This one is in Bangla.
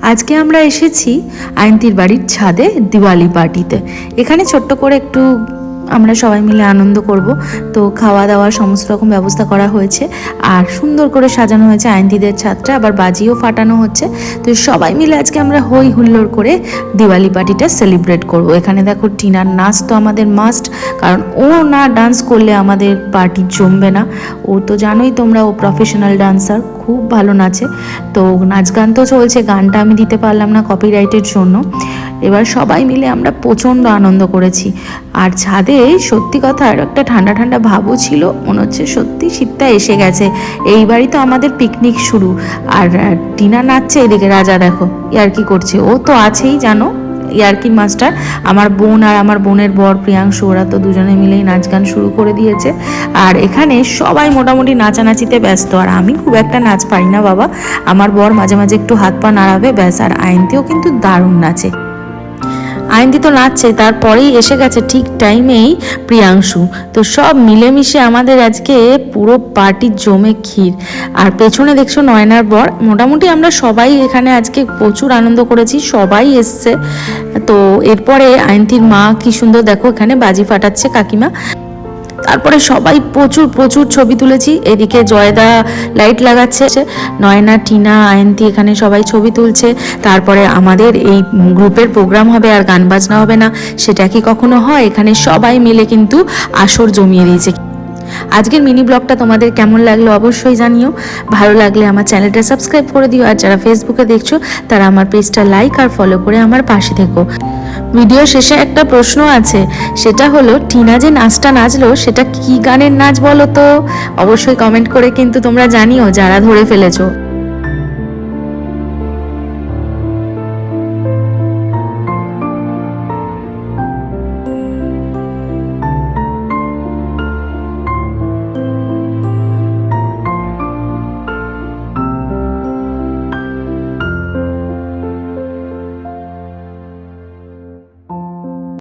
আজকে আমরা এসেছি আয়ন্তীর বাড়ির ছাদে দিওয়ালি পার্টিতে। এখানে ছোট্ট করে একটু আমরা সবাই মিলে আনন্দ করব। তো খাওয়া দাওয়া সমস্ত রকম ব্যবস্থা করা হয়েছে আর সুন্দর করে সাজানো হয়েছে আয়ন্তীদের ছাদটা, আবার বাজিও ফাটানো হচ্ছে। তো সবাই মিলে আজকে আমরা হই হুল্লোড় করে দিওয়ালি পার্টিটা সেলিব্রেট করব। এখানে দেখো টিনার নাচ তো আমাদের মাস্ট, কারণ ও না ডান্স করলে আমাদের পার্টি জমবে না। ও তো জানোই তোমরা, ও প্রফেশনাল ডান্সার, খুব ভালো নাচে। তো নাচ গান তো চলছে, গানটা আমি দিতে পারলাম না কপিরাইটের জন্য। এবার সবাই মিলে আমরা প্রচণ্ড আনন্দ করেছি। আর ছাদে সত্যি কথা আর একটা ঠান্ডা ঠান্ডা ভাবও ছিল, মনে হচ্ছে সত্যি শীতটা এসে গেছে। এইবারই তো আমাদের পিকনিক শুরু। আর টিনা নাচছে, এদিকে রাজা দেখো ইয়ার্কি করছে, ও তো আছেই জানো ইয়ার্কি মাস্টার। আমার বোন আর আমার বোনের বর প্রিয়াংশু, ওরা তো দুজনে মিলেই নাচ গান শুরু করে দিয়েছে। আর এখানে সবাই মোটামুটি নাচানাচিতে ব্যস্ত। আর আমি খুব একটা নাচ পারি না বাবা, আমার বর মাঝে মাঝে একটু হাত পা নাড়াবে ব্যাস। আর আয়ন্তীও কিন্তু দারুণ নাচে। আয়ন্তী তো নাচছে, তারপরেই এসে গেছে ঠিক টাইমেই প্রিয়াংশু। তো সব মিলেমিশে আমাদের আজকে পুরো পার্টি জমে ক্ষীর। আর পেছনে দেখছো নয়নার বর। মোটামুটি আমরা সবাই এখানে আজকে প্রচুর আনন্দ করেছি, সবাই এসছে। তো এরপরে আয়ন্তীর মা কি সুন্দর দেখো এখানে বাজি ফাটাচ্ছে কাকিমা। তারপরে সবাই প্রচুর প্রচুর ছবি তুলেছি। এদিকে জয়দা লাইট লাগাচ্ছে, নয়না টিনা আয়ন্তী এখানে সবাই ছবি তুলছে। তারপরে আমাদের এই গ্রুপের প্রোগ্রাম হবে আর গান বাজনা হবে না, সেটা কি কখনো হয়? এখানে সবাই মিলে কিন্তু আসর জমিয়ে দিয়েছে। আজকের মিনি ব্লগটা তোমাদের কেমন লাগলো অবশ্যই জানিও। ভালো লাগলে আমার চ্যানেলটা সাবস্ক্রাইব করে দিও। আর যারা ফেসবুকে দেখছো তারা আমার পেজটা লাইক আর ফলো করে আমার পাশে থেকো। ভিডিও শেষে একটা প্রশ্ন আছে, সেটা হলো টিনা যে নাচটা নাচলো সেটা কি গানের নাচ বলো তো? অবশ্যই কমেন্ট করে কিন্তু তোমরা জানিও যারা ধরে ফেলেছো।